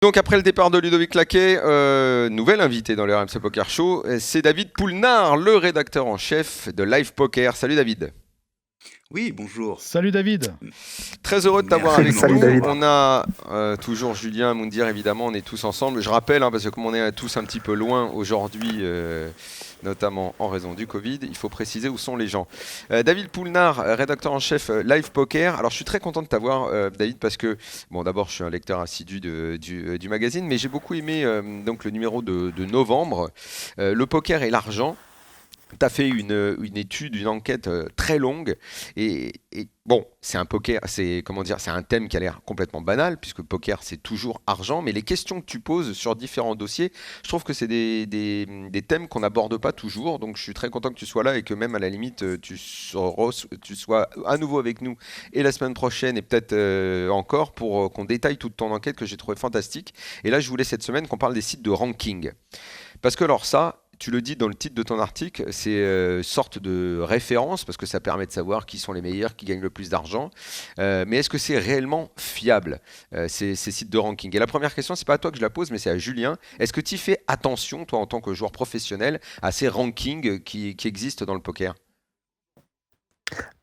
Donc après le départ de Ludovic Laquet, nouvel invité dans le RMC Poker Show, c'est David Poulnard, le rédacteur en chef de Live Poker. Salut David. Oui, bonjour. Salut David. Très heureux de t'avoir Merci avec de me nous. Salut David. On a toujours Julien Moundir, évidemment, on est tous ensemble. Je rappelle, parce que comme on est tous un petit peu loin aujourd'hui, notamment en raison du Covid, il faut préciser où sont les gens. David Poulnard, rédacteur en chef Live Poker. Alors je suis très content de t'avoir, David, parce que, bon, d'abord je suis un lecteur assidu du magazine, mais j'ai beaucoup aimé donc le numéro de novembre, le poker et l'argent. Tu as fait une étude, une enquête très longue et bon, c'est un poker, c'est comment dire, c'est un thème qui a l'air complètement banal puisque poker c'est toujours argent, mais les questions que tu poses sur différents dossiers, je trouve que c'est des thèmes qu'on n'aborde pas toujours, donc je suis très content que tu sois là et que même à la limite tu sois à nouveau avec nous et la semaine prochaine et peut-être encore pour qu'on détaille toute ton enquête que j'ai trouvé fantastique. Et là je voulais cette semaine qu'on parle des sites de ranking. Parce que alors ça, tu le dis dans le titre de ton article, c'est sorte de référence parce que ça permet de savoir qui sont les meilleurs, qui gagnent le plus d'argent. Mais est-ce que c'est réellement fiable, ces sites de ranking? Et la première question, c'est pas à toi que je la pose, mais c'est à Julien. Est-ce que tu fais attention, toi, en tant que joueur professionnel, à ces rankings qui existent dans le poker?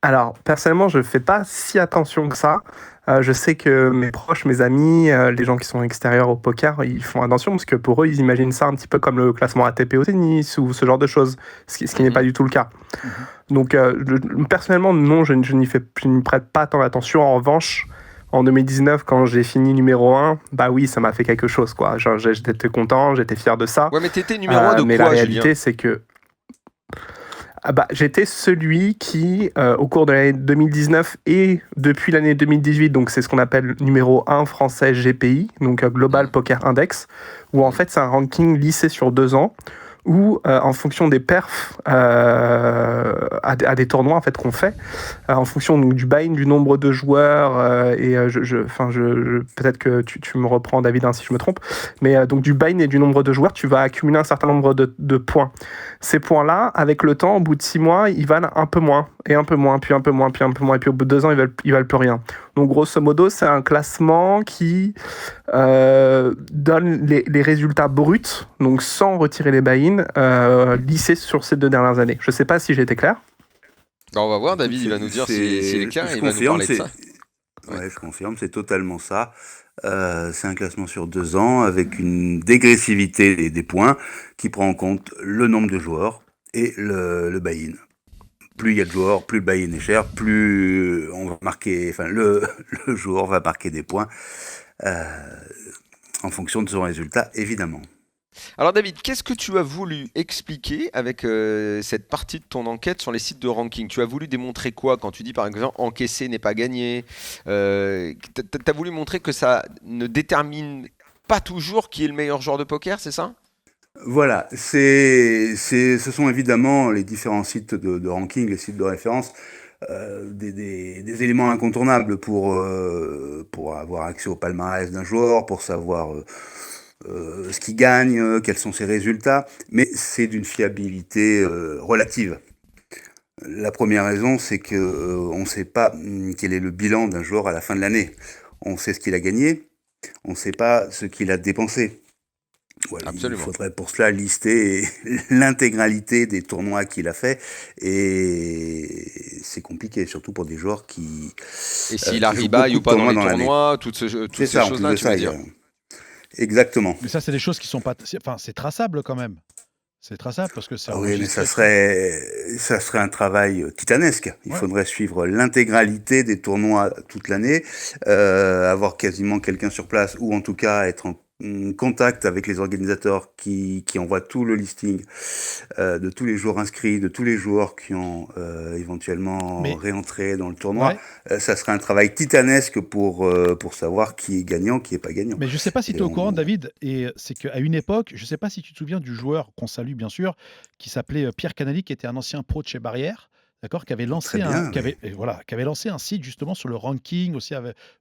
Alors, personnellement, je fais pas si attention que ça. Je sais que mes proches, mes amis, les gens qui sont extérieurs au poker, ils font attention parce que pour eux, ils imaginent ça un petit peu comme le classement ATP au tennis ou ce genre de choses, ce qui n'est pas Mhm. du tout le cas. Mhm. Donc, personnellement, non, je n'y prête pas tant attention. En revanche, en 2019, quand j'ai fini numéro 1, bah oui, ça m'a fait quelque chose, quoi. Genre, j'étais content, j'étais fier de ça. Ouais, mais t'étais numéro un de Mais la quoi, Julien? réalité, c'est que j'étais celui qui, au cours de l'année 2019 et depuis l'année 2018, donc c'est ce qu'on appelle numéro 1 français GPI, donc Global Mhm. Poker Index, où en Mhm. fait c'est un ranking lissé sur 2 ans, où en fonction des perfs à des tournois en fait qu'on fait, en fonction donc, du buy-in, du nombre de joueurs, peut-être que tu me reprends David hein, si je me trompe, mais donc du buy-in et du nombre de joueurs, tu vas accumuler un certain nombre de points. Ces points-là, avec le temps, au bout de 6 mois, ils valent un peu moins, et un peu moins, puis un peu moins, puis un peu moins, et puis au bout de 2 ans, ils valent plus rien. Donc grosso modo, c'est un classement qui donne les résultats bruts, donc sans retirer les buy-in, lissés sur ces 2 dernières années. Je sais pas si j'ai été clair. Bah, on va voir, Écoute, David, il va nous dire s'il est clair et je il va nous confirme, parler de ça. Ouais. je confirme, c'est totalement ça. C'est un classement sur 2 ans avec une dégressivité des points qui prend en compte le nombre de joueurs et le buy-in. Plus il y a de joueurs, plus le buy-in est cher, plus on va marquer, enfin le joueur va marquer des points euh, en fonction de son résultat, évidemment. Alors David, qu'est-ce que tu as voulu expliquer avec cette partie de ton enquête sur les sites de ranking? Tu as voulu démontrer quoi quand tu dis par exemple encaisser n'est pas gagné? T'as voulu montrer que ça ne détermine pas toujours qui est le meilleur joueur de poker, c'est ça? Voilà, ce sont évidemment les différents sites de ranking, les sites de référence, des éléments incontournables pour avoir accès au palmarès d'un joueur, pour savoir ce qu'il gagne, quels sont ses résultats, mais c'est d'une fiabilité relative. La première raison, c'est que on ne sait pas quel est le bilan d'un joueur à la fin de l'année. On sait ce qu'il a gagné, on ne sait pas ce qu'il a dépensé. Voilà, il Absolument. faudrait pour cela lister l'intégralité des tournois qu'il a fait et c'est compliqué, surtout pour des joueurs Et s'il a qui jouent rebuy beaucoup ou de pas dans tournois les dans l'année. tournois, toutes C'est ces ça, en plus choses-là, de tu veux ça, dire? exactement. Mais ça, c'est des choses qui sont pas. Enfin, c'est traçable quand même. C'est traçable parce que c'est Ah oui, mais enregistré. ça serait un travail titanesque. Il Ouais. faudrait suivre l'intégralité des tournois toute l'année, avoir quasiment quelqu'un sur place, ou en tout cas être en contact avec les organisateurs qui envoient tout le listing de tous les joueurs inscrits, de tous les joueurs qui ont éventuellement Mais réentré dans le tournoi. ouais. Ça serait un travail titanesque pour savoir qui est gagnant, qui est pas gagnant. Mais je sais pas si tu Et es au courant, on... David, et c'est qu'à une époque, je sais pas si tu te souviens du joueur qu'on salue bien sûr, qui s'appelait Pierre Canali, qui était un ancien pro de chez Barrière, d'accord, Très bien, oui. qui avait lancé un site justement sur le ranking aussi,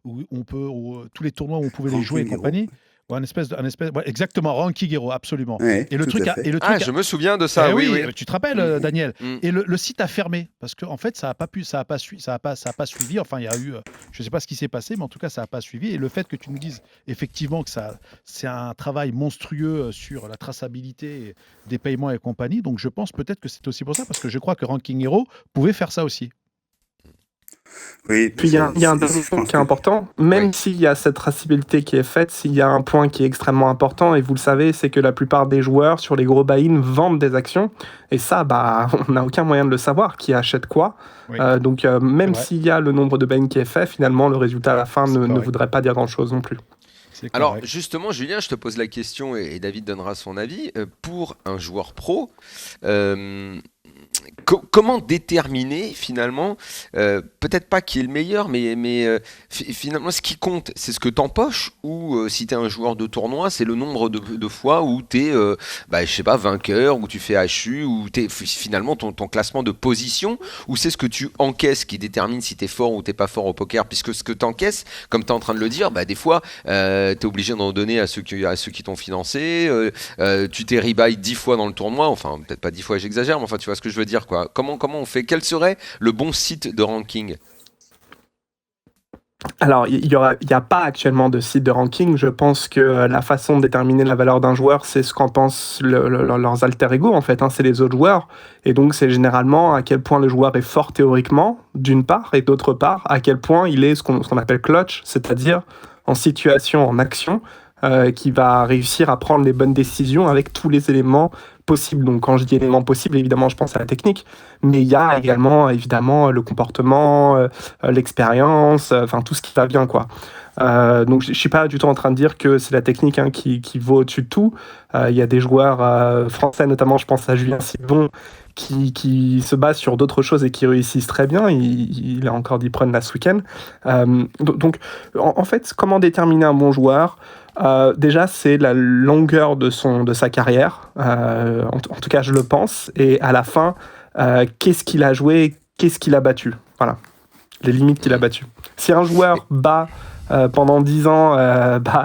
où on peut, tous les tournois où on pouvait les jouer et Ranking Hero. compagnie. Ouais, ouais, exactement, Ranking Hero, absolument. Ouais, Et le tout truc, à fait. Je me souviens de ça, Eh oui, oui, oui. tu te rappelles, Daniel. Mm. Et le site a fermé parce que en fait, ça a pas suivi. Enfin, il y a eu, je sais pas ce qui s'est passé, mais en tout cas, ça a pas suivi. Et le fait que tu nous dises effectivement que c'est un travail monstrueux sur la traçabilité des paiements et compagnie. Donc, je pense peut-être que c'est aussi pour ça, parce que je crois que Ranking Hero pouvait faire ça aussi. Oui, Puis il y a un dernier je point pense qui est important, même s'il y a cette traçabilité qui est faite, s'il y a un point qui est extrêmement important, et vous le savez, c'est que la plupart des joueurs sur les gros buy-in vendent des actions, et ça, bah, on n'a aucun moyen de le savoir, qui achète quoi. Oui. Donc même vrai. s'il y a le nombre de buy-in qui est fait, finalement, le résultat à la fin C'est ne correct. voudrait pas dire grand-chose non plus. C'est Alors correct. justement, Julien, je te pose la question et David donnera son avis. Pour un joueur pro, euh, comment déterminer finalement, peut-être pas qui est le meilleur, mais finalement ce qui compte, c'est ce que t'empoches ou si tu es un joueur de tournoi, c'est le nombre de fois où tu es, je sais pas, vainqueur, où tu fais HU, ou tu es finalement ton classement de position, ou c'est ce que tu encaisses qui détermine si tu es fort ou t'es pas fort au poker, puisque ce que tu encaisses, comme tu es en train de le dire, des fois, tu es obligé d'en donner à ceux qui t'ont financé, tu t'es rebuy 10 fois dans le tournoi, enfin peut-être pas 10 fois, j'exagère, mais enfin tu vois ce que je veux dire, quoi. Comment on fait? Quel serait le bon site de ranking? Alors, il y a pas actuellement de site de ranking. Je pense que la façon de déterminer la valeur d'un joueur, c'est ce qu'en pensent leurs alter ego, en fait. C'est les autres joueurs. Et donc, c'est généralement à quel point le joueur est fort théoriquement, d'une part, et d'autre part, à quel point il est ce qu'on appelle clutch, c'est-à-dire en situation, en action, qui va réussir à prendre les bonnes décisions avec tous les éléments possibles. Donc, quand je dis éléments possibles, évidemment, je pense à la technique, mais il y a également, évidemment, le comportement, l'expérience, enfin, tout ce qui va bien, quoi. Donc, je ne suis pas du tout en train de dire que c'est la technique qui vaut au-dessus de tout. Il y a des joueurs français, notamment, je pense à Julien Sylvon, qui se basent sur d'autres choses et qui réussissent très bien. Il a encore dit prendre là ce week-end. Donc, en fait, comment déterminer un bon joueur? Déjà, c'est la longueur de sa carrière. En tout cas, je le pense. Et à la fin, qu'est-ce qu'il a joué, qu'est-ce qu'il a battu. Voilà, les limites qu'il a battues. Si un joueur bat pendant 10 ans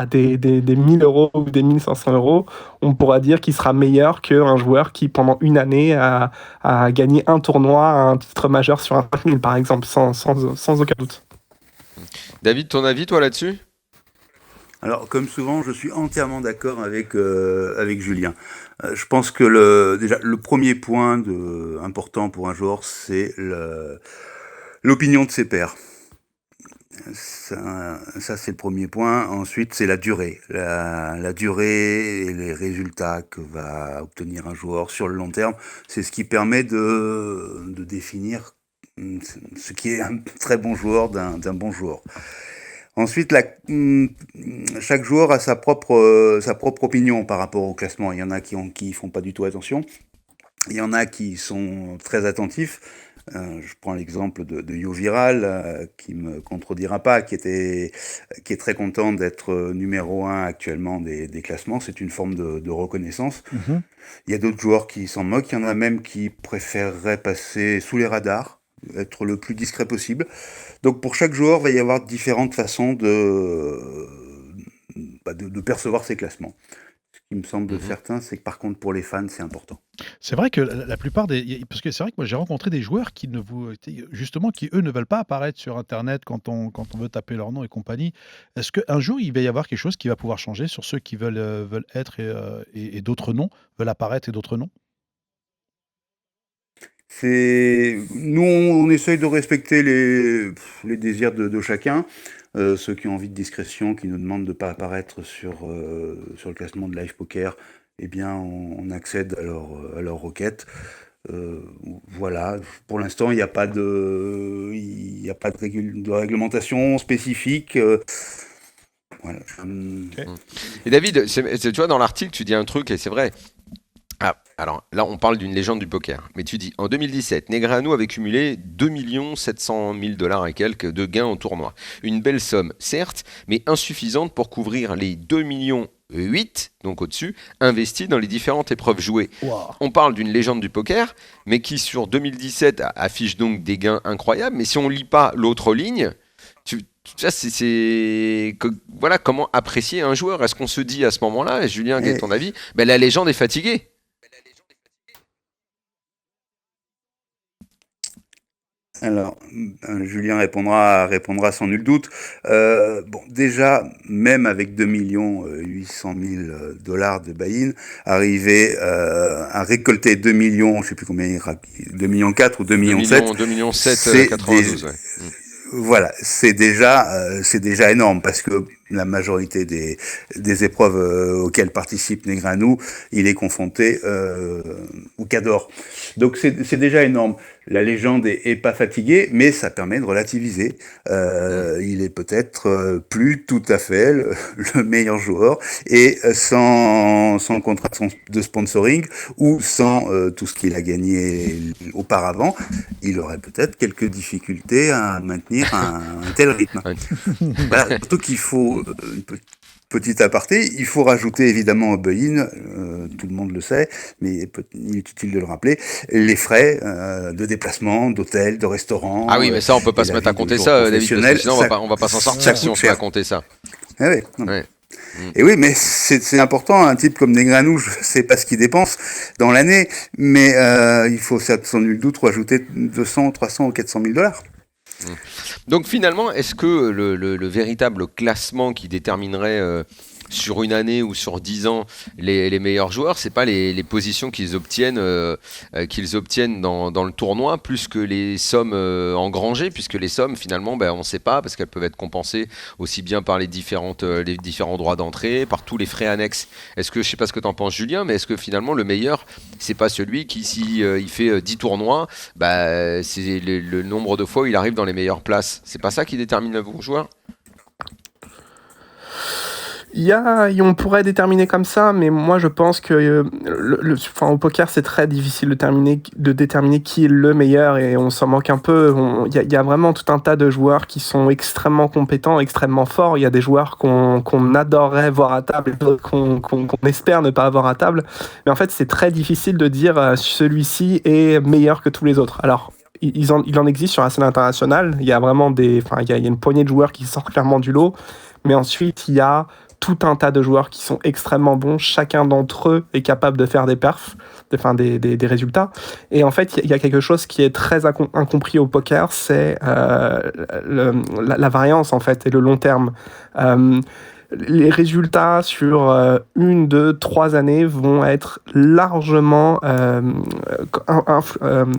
des 1000 euros ou des 1500 euros, on pourra dire qu'il sera meilleur qu'un joueur qui, pendant une année, a gagné un tournoi, un titre majeur sur un 5000, par exemple, sans aucun doute. David, ton avis, toi, là-dessus? Alors, comme souvent, je suis entièrement d'accord avec Julien. Je pense que déjà, le premier point important pour un joueur, c'est l'opinion de ses pairs. Ça c'est le premier point. Ensuite, c'est la durée. La durée et les résultats que va obtenir un joueur sur le long terme, c'est ce qui permet de définir ce qui est un très bon joueur d'un bon joueur. Ensuite, chaque joueur a sa propre opinion par rapport au classement. Il y en a qui font pas du tout attention. Il y en a qui sont très attentifs. Je prends l'exemple de Yo Viral, qui me contredira pas, qui est très content d'être numéro 1 actuellement des classements. C'est une forme de reconnaissance. Mhm. Il y a d'autres joueurs qui s'en moquent. Il y en a même qui préféreraient passer sous les radars, être le plus discret possible. Donc pour chaque joueur, il va y avoir différentes façons de percevoir ses classements. Ce qui me semble certain, c'est que par contre pour les fans, c'est important. C'est vrai que la plupart parce que c'est vrai que moi j'ai rencontré des joueurs qui justement, qui eux ne veulent pas apparaître sur Internet quand on veut taper leur nom et compagnie. Est-ce qu'un jour il va y avoir quelque chose qui va pouvoir changer sur ceux qui veulent être et d'autres non, veulent apparaître et d'autres non? Nous, on essaye de respecter les désirs de chacun. Ceux qui ont envie de discrétion, qui nous demandent de ne pas apparaître sur le classement de Live Poker, eh bien, on accède à leur requête. Voilà. Pour l'instant, il n'y a pas de réglementation spécifique. Voilà. Ok. Et David, tu vois, dans l'article, tu dis un truc, et c'est vrai. Ah, alors là, on parle d'une légende du poker. Mais tu dis, en 2017, Negreanu avait cumulé 2 700 000 $ et quelques de gains au tournoi. Une belle somme, certes, mais insuffisante pour couvrir les 2,8 millions, donc au-dessus, investis dans les différentes épreuves jouées. Wow. On parle d'une légende du poker, mais qui sur 2017 affiche donc des gains incroyables. Mais si on ne lit pas l'autre ligne, voilà, comment apprécier un joueur. Est-ce qu'on se dit à ce moment-là, et Julien, quel est ton avis, la légende est fatiguée? Alors, Julien répondra sans nul doute. Bon, déjà, même avec 2 800 000 $ de buy-in, arriver à récolter 2 millions, je sais plus combien, 2 millions 4 ou 2 millions 7, 2 millions 7, c'est 92, ouais. voilà, c'est déjà énorme parce que la majorité des épreuves auxquelles participe Negreanu, il est confronté au Cador. Donc c'est déjà énorme. La légende est pas fatiguée, mais ça permet de relativiser. Il est peut-être plus tout à fait le meilleur joueur et sans contrat de sponsoring ou sans tout ce qu'il a gagné auparavant, il aurait peut-être quelques difficultés à maintenir un tel rythme. Voilà, surtout qu'il faut petit aparté, il faut rajouter évidemment au buy-in, tout le monde le sait, mais il est utile de le rappeler, les frais de déplacement, d'hôtel, de restaurant. Ah oui, mais ça, on peut pas se mettre à compter ça, David, parce que sinon on va pas s'en sortir si on se met à compter ça. Ah oui, Et oui, mais c'est important, un type comme Negreanu, je sais pas ce qu'il dépense dans l'année, mais il faut sans nul doute rajouter 200, 300 ou 400 000 $. Donc finalement, est-ce que le véritable classement qui déterminerait sur une année ou sur 10 ans les meilleurs joueurs, c'est pas les positions qu'ils obtiennent dans le tournoi, plus que les sommes engrangées, puisque les sommes finalement on ne sait pas, parce qu'elles peuvent être compensées aussi bien par les différents droits d'entrée, par tous les frais annexes. Est-ce que, je sais pas ce que tu en penses Julien, mais est-ce que finalement le meilleur, c'est pas celui qui, si il fait 10 tournois, c'est le nombre de fois où il arrive dans les meilleures places? C'est pas ça qui détermine le bon joueur? On pourrait déterminer comme ça, mais moi je pense que au poker c'est très difficile de déterminer qui est le meilleur et on s'en manque un peu. Il y a vraiment tout un tas de joueurs qui sont extrêmement compétents, extrêmement forts. Il y a des joueurs qu'on adorerait voir à table et d'autres qu'on espère ne pas avoir à table. Mais en fait c'est très difficile de dire celui-ci est meilleur que tous les autres. Alors il en existe sur la scène internationale. Il y a vraiment il y a une poignée de joueurs qui sortent clairement du lot. Mais ensuite il y a tout un tas de joueurs qui sont extrêmement bons. Chacun d'entre eux est capable de faire des perfs, des résultats. Et en fait, il y a quelque chose qui est très incompris au poker, c'est la variance, en fait, et le long terme. Les résultats sur 1, 2, 3 années vont être largement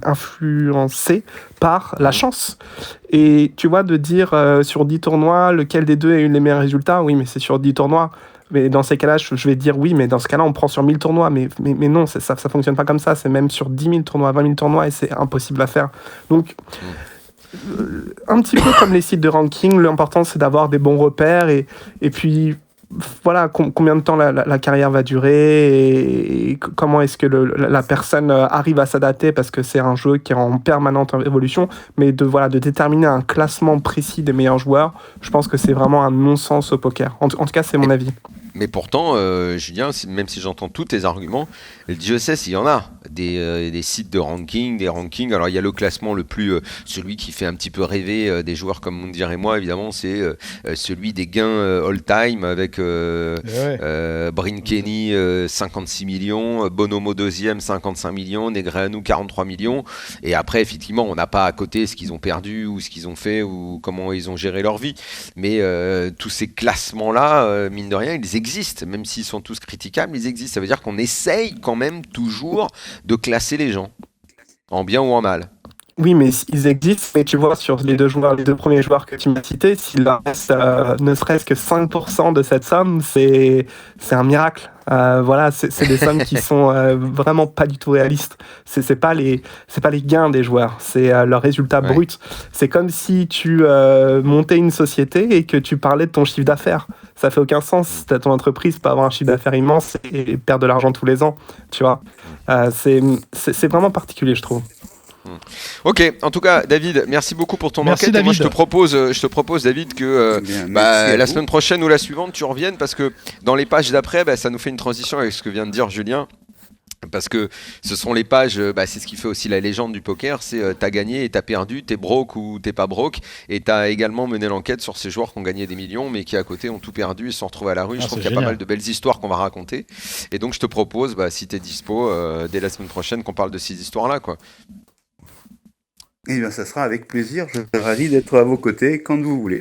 influencés par la chance. Et tu vois, de dire sur 10 tournois, lequel des deux a eu les meilleurs résultats, oui, mais c'est sur 10 tournois. Mais dans ces cas-là, je vais dire oui, mais dans ce cas-là, on prend sur 1000 tournois. Mais non, ça fonctionne pas comme ça. C'est même sur 10 000 tournois, 20 000 tournois, et c'est impossible à faire. Donc, un petit peu comme les sites de ranking, l'important c'est d'avoir des bons repères et puis voilà, combien de temps la carrière va durer et comment est-ce que la personne arrive à s'adapter, parce que c'est un jeu qui est en permanente évolution, mais de déterminer un classement précis des meilleurs joueurs, je pense que c'est vraiment un non-sens au poker. En tout cas, c'est mon avis. Mais pourtant, Julien, même si j'entends tous tes arguments, Dieu sait s'il y en a des sites de ranking, des rankings. Alors il y a le classement le plus, celui qui fait un petit peu rêver des joueurs comme Moundir et moi, évidemment, c'est celui des gains all-time avec Bryn Kenny 56 millions, Bonomo deuxième 55 millions, Negreanu 43 millions. Et après, effectivement, on n'a pas à côté ce qu'ils ont perdu ou ce qu'ils ont fait ou comment ils ont géré leur vie. Mais tous ces classements-là, mine de rien, ils existent, même s'ils sont tous critiquables, ils existent. Ça veut dire qu'on essaye quand même toujours de classer les gens, en bien ou en mal. Oui, mais ils existent, mais tu vois, sur les deux premiers joueurs que tu m'as cités, s'il leur reste ne serait-ce que 5% de cette somme, c'est un miracle. Voilà, c'est des sommes qui sont vraiment pas du tout réalistes. C'est pas les gains des joueurs, c'est leur résultat brut. C'est comme si tu montais une société et que tu parlais de ton chiffre d'affaires. Ça fait aucun sens. Ton entreprise peut avoir un chiffre d'affaires immense et perdre de l'argent tous les ans, tu vois. C'est vraiment particulier, je trouve. Ok, en tout cas, David, merci beaucoup pour ton enquête. Et moi, je te propose, David, que la semaine prochaine ou la suivante, tu reviennes, parce que dans les pages d'après, ça nous fait une transition avec ce que vient de dire Julien. Parce que ce sont les pages, c'est ce qui fait aussi la légende du poker, c'est t'as gagné et t'as perdu, t'es broke ou t'es pas broke, et t'as également mené l'enquête sur ces joueurs qui ont gagné des millions, mais qui à côté ont tout perdu et se sont retrouvés à la rue. Je trouve qu'il y a pas mal de belles histoires qu'on va raconter, et donc je te propose, si t'es dispo, dès la semaine prochaine, qu'on parle de ces histoires-là, quoi. Eh bien, ça sera avec plaisir. Je suis ravi d'être à vos côtés quand vous voulez.